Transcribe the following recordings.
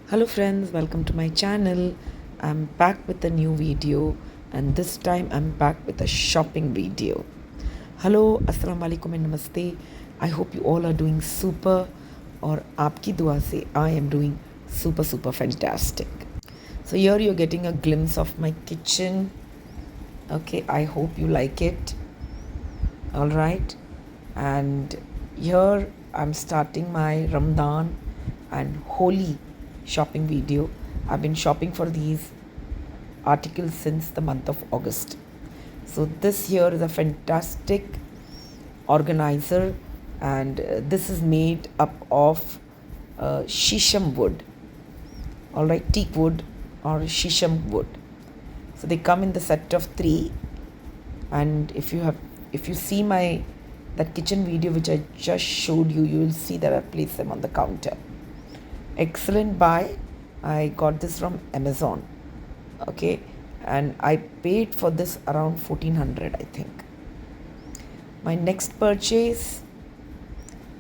Hello friends, welcome to my channel. I'm back with a new video and this time I'm back with a shopping video. Hello, Assalamu alaikum and namaste. I hope you all are doing super or aapki dua se I am doing super fantastic. So here you're getting a glimpse of my kitchen. Okay, I hope you like it. All right. And here I'm starting my Ramadan and Holi shopping video. I've been shopping for these articles since the month of August. So this here is a fantastic organizer, and this is made up of shisham wood. All right, teak wood or shisham wood. So they come in the set of 3, and if you see my that kitchen video which I just showed you, you will see that I placed them on the counter. Excellent buy. I got this from Amazon. Okay, and I paid for this around 1400, I think. My next purchase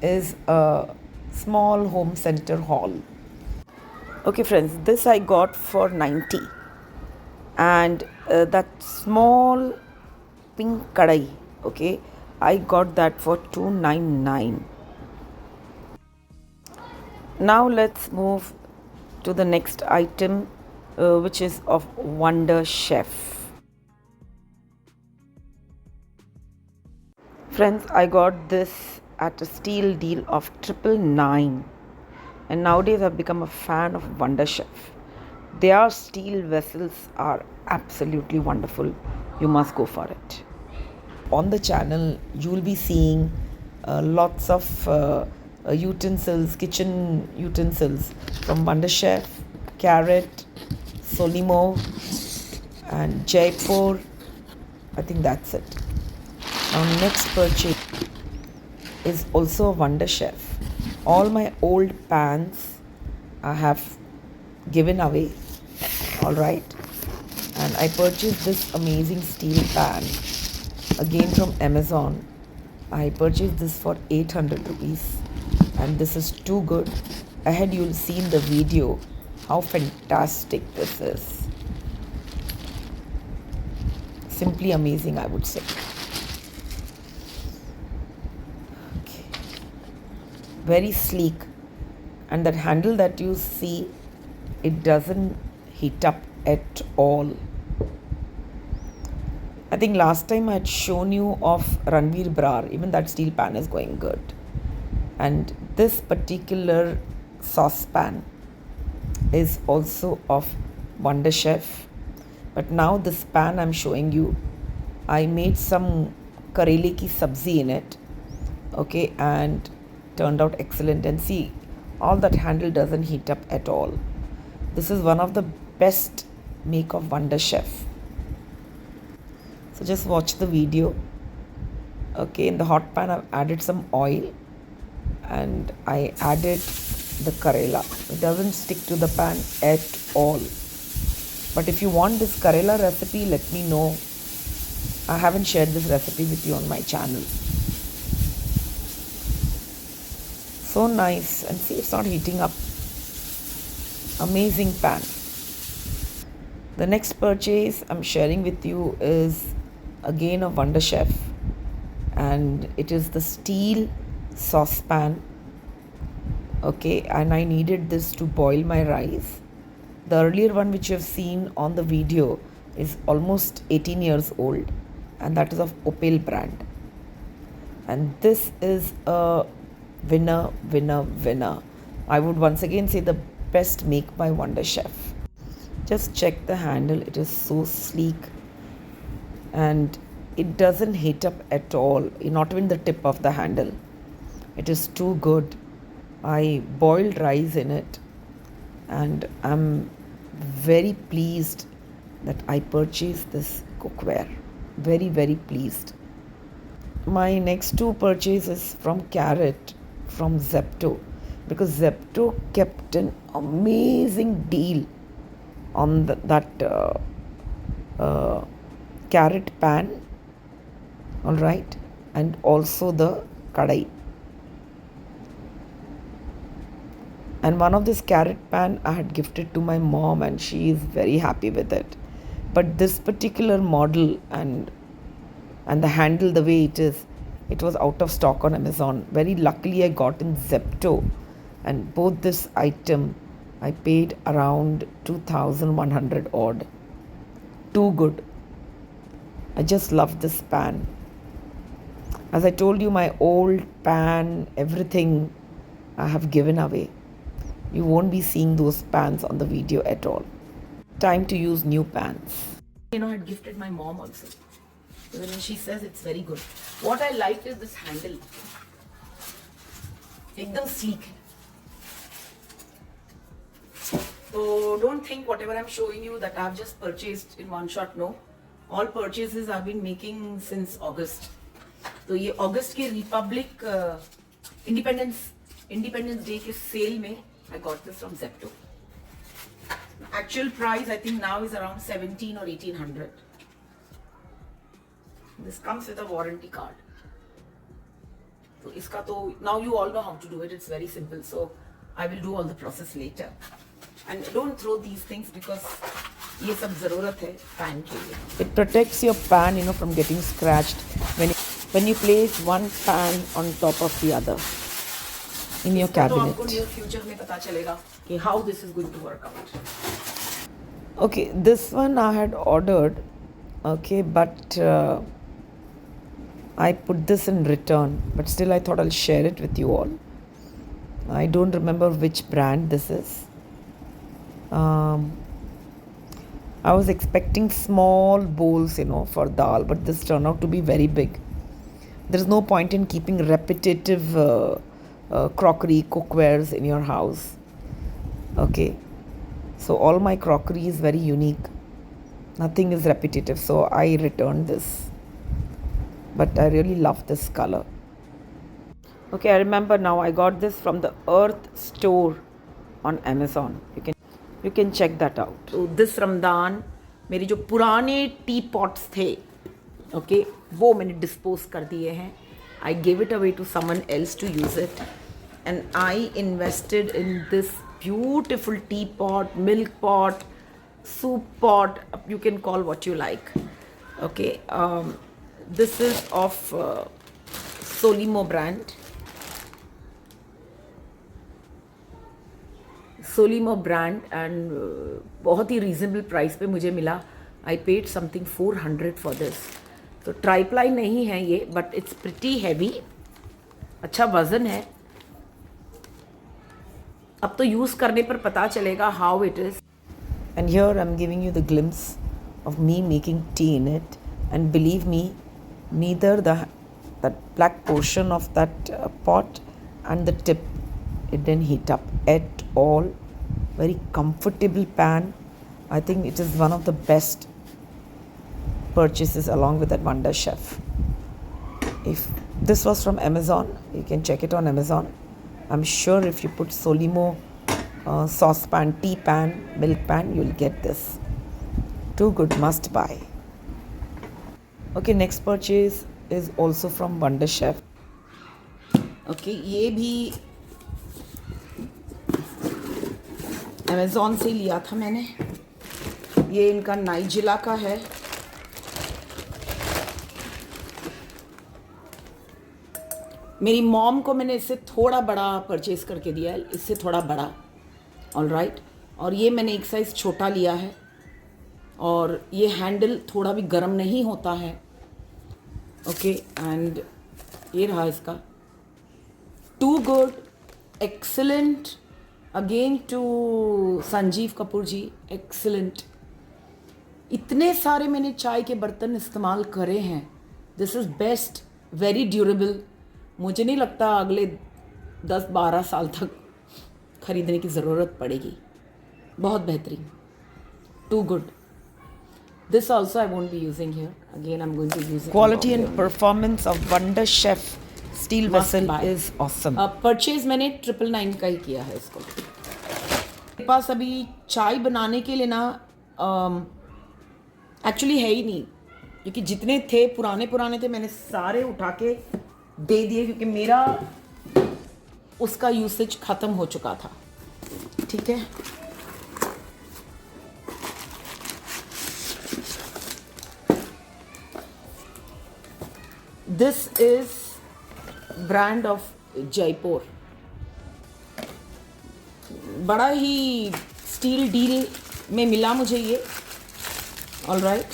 is a small home center haul. Okay friends, this I got for 90, and that small pink kadai, okay, I got that for 299. Now let's move to the next item, which is of Wonder Chef. Friends, I got this at a steal deal of 999, and nowadays I've become a fan of Wonder Chef. Their steel vessels are absolutely wonderful. You must go for it. On the channel, you will be seeing lots of utensils, kitchen utensils from Wonder Chef, Carrot, Solimo, and Jaipur. I think that's it. Now, next purchase is also a Wonder Chef. All my old pans I have given away. All right, and I purchased this amazing steel pan again from Amazon. I purchased this for 800 rupees, and this is too good. Ahead you'll see in the video how fantastic this is. Simply amazing, I would say. Okay. Very sleek, and that handle that you see, it doesn't heat up at all. I think last time I had shown you of Ranveer Brar, even that steel pan is going good. And this particular saucepan is also of Wonder Chef. But now this pan I'm showing you, I made some karele ki sabzi in it. Okay, and turned out excellent. And see, all that handle doesn't heat up at all. This is one of the best make of Wonder Chef. So just watch the video. Okay, in the hot pan I've added some oil, and I added the karela. It doesn't stick to the pan at all. But if you want this karela recipe, let me know. I haven't shared this recipe with you on my channel. So nice, and see, it's not heating up. Amazing pan. The next purchase I'm sharing with you is again a Wonder Chef, and it is the steel saucepan. Okay, and I needed this to boil my rice. The earlier one which you have seen on the video is almost 18 years old, and that is of Opel brand. And this is a winner. I would once again say the best make by Wonder Chef. Just check the handle, it is so sleek, and it doesn't heat up at all, not even the tip of the handle. It is too good. I boiled rice in it, and I'm very pleased that I purchased this cookware. Very pleased. My next 2 purchases from Carrot from Zepto, because Zepto kept an amazing deal on that carrot pan, all right, and also the kadai. And one of this carrot pan I had gifted to my mom and she is very happy with it. But this particular model and the handle, the way it was out of stock on Amazon. Very luckily I got in Zepto, and both this item I paid around 2,100 odd. Too good. I just love this pan. As I told you, my old pan, everything I have given away. You won't be seeing those pans on the video at all. Time to use new pans. You know, I had gifted my mom also. When she says it's very good. What I like is this handle. Ekdam sleek. So don't think whatever I'm showing you that I've just purchased in one shot. No. All purchases I've been making since August. तो ये अगस्त के Republic independence day के cell में I got this from Zepto. Actual price I think now is around 17 or 1800. This comes with a warranty card. So इसका तो now you all know how to do it. It's very simple. So I will do all the process later. And don't throw these things because ये सब ज़रूरत है pan के लिए. It protects your pan, you know, from getting scratched when you place one pan on top of the other in your cabinet. तो आपको near future में पता चलेगा कि how this is going to work out. Okay, this one I had ordered. Okay, but I put this in return. But still, I thought I'll share it with you all. I don't remember which brand this is. I was expecting small bowls, you know, for dal, but this turned out to be very big. There's no point in keeping repetitive crockery, cookwares in your house. Okay, so all my crockery is very unique. Nothing is repetitive, so I returned this. But I really love this color. Okay, I remember now. I got this from the Earth store on Amazon. You can check that out. So this Ramadan, मेरी जो पुराने T pots थे, okay, वो मैंने dispose कर दिए हैं. I gave it away to someone else to use it, and I invested in this beautiful teapot, milk pot, soup pot. You can call what you like. Okay, this is of Solimo brand. Solimo brand and बहुत ही reasonable price पे मुझे मिला. I paid something 400 for this. तो triply नहीं है ये, but it's pretty heavy. अच्छा वज़न है. अब तो यूज़ करने पर पता चलेगा how it is. And here I am giving you the glimpse of me making tea in it. And believe me, neither that black portion of that pot and the tip, it didn't heat up at all. Very comfortable pan. I think it is one of the best purchases along with that Wonder Chef. If this was from Amazon, you can check it on Amazon. I'm sure if you put Solimo saucepan, tea pan, milk pan, you'll get this. Too good, must buy. Okay, next purchase is also from Wonder Chef. Okay, ये भी Amazon से लिया था मैंने. ये इनका नाइजिला का है. मेरी मॉम को मैंने इससे थोड़ा बड़ा परचेज़ करके दिया है, इससे थोड़ा बड़ा. All right. और ये मैंने एक साइज़ छोटा लिया है. और ये हैंडल थोड़ा भी गर्म नहीं होता है. ओके, एंड ये रहा इसका. Too good, excellent. Again to Sanjeev Kapoor ji, excellent. इतने सारे मैंने चाय के बर्तन इस्तेमाल करे हैं. This is best, very durable. मुझे नहीं लगता अगले 10-12 साल तक ख़रीदने की ज़रूरत पड़ेगी. बहुत बेहतरीन. Too good. This also I won't be using here. Again, I'm going to use it. Quality and performance of Wonder Chef steel vessel is awesome. Purchase मैंने 999 का ही किया है इसको. मेरे पास अभी चाय बनाने के लिए ना एक्चुअली है ही नहीं, क्योंकि जितने थे पुराने थे मैंने सारे उठा के दे दिए, क्योंकि मेरा उसका यूसेज ख़त्म हो चुका था. ठीक है। This is brand of Jaipur. बड़ा ही स्टील डील में मिला मुझे ये। All right,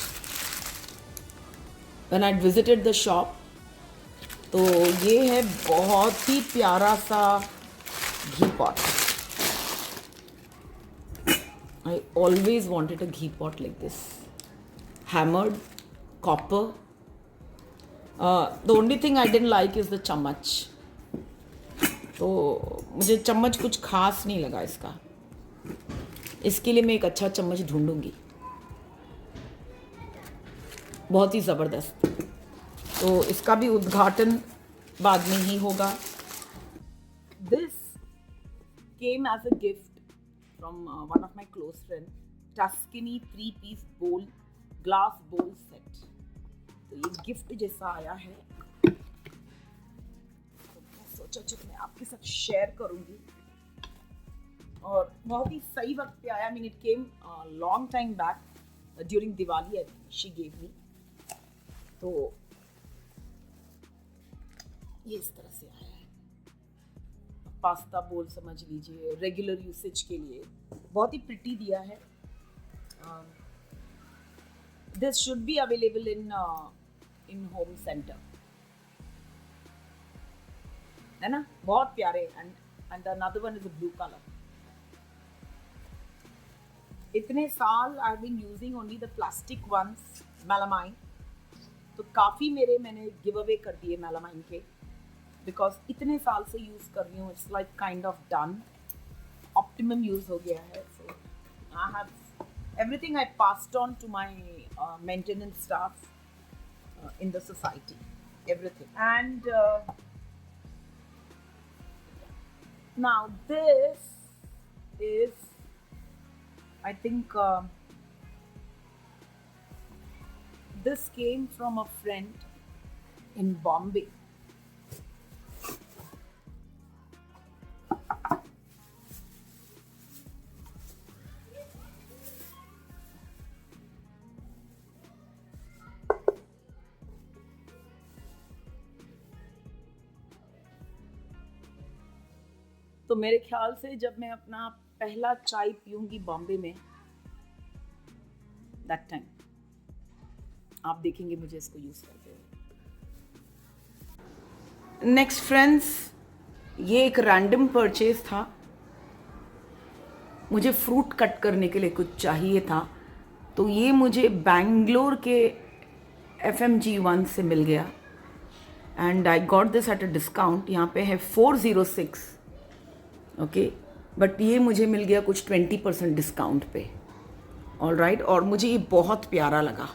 when I visited the shop, तो ये है बहुत ही प्यारा सा घी pot. I always wanted a ghee pot like this, hammered copper. The only thing I didn't like is the chammach. तो मुझे चम्मच कुछ खास नहीं लगा इसका। इसके लिए मैं एक अच्छा चम्मच ढूंढूंगी, बहुत ही ज़बरदस्त। तो इसका भी उद्घाटन बाद में ही होगा। This came as a gift from one of my close friend, Tuscany 3-piece bowl, glass बोल सेट। तो ये गिफ्ट जैसा आया है, तो मैं सोचा चलो मैं आपके साथ शेयर करूंगी। और बहुत ही सही वक्त पे आया। I mean, it came long time back during Diwali, I think she gave me. तो ये इस तरह से आया है। पास्ता बोल समझ लीजिए, रेगुलर यूसेज के लिए बहुत ही प्रिटी दिया है। This should be available in Home Centre, है ना? बहुत प्यारे। And another one is a blue colour. इतने साल I have been using only the plastic ones, melamine. तो काफ़ी मैंने गिव अवे कर दिए मेलामाइन के, बिकॉज इतने साल से यूज़ कर रही हूँ। It's like kind of done, optimum use हो गया है। So I have everything I passed on to my maintenance staff in the society, everything. And now this is, I think this came from a friend in Bombay. तो मेरे ख्याल से जब मैं अपना पहला चाय पीऊंगी बॉम्बे में, दैट टाइम आप देखेंगे मुझे इसको यूज करते हुए। नेक्स्ट फ्रेंड्स, ये एक रैंडम परचेज था। मुझे फ्रूट कट करने के लिए कुछ चाहिए था, तो ये मुझे बैंगलोर के FMG1 से मिल गया। And I got this at a discount. यहाँ पे है 406, ओके, बट ये मुझे मिल गया कुछ 20% डिस्काउंट पे। ऑल राइट, और मुझे ये बहुत प्यारा लगा,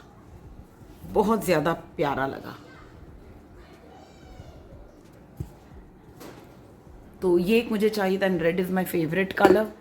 बहुत ज़्यादा प्यारा लगा। तो ये एक मुझे चाहिए था, and red is my favourite colour.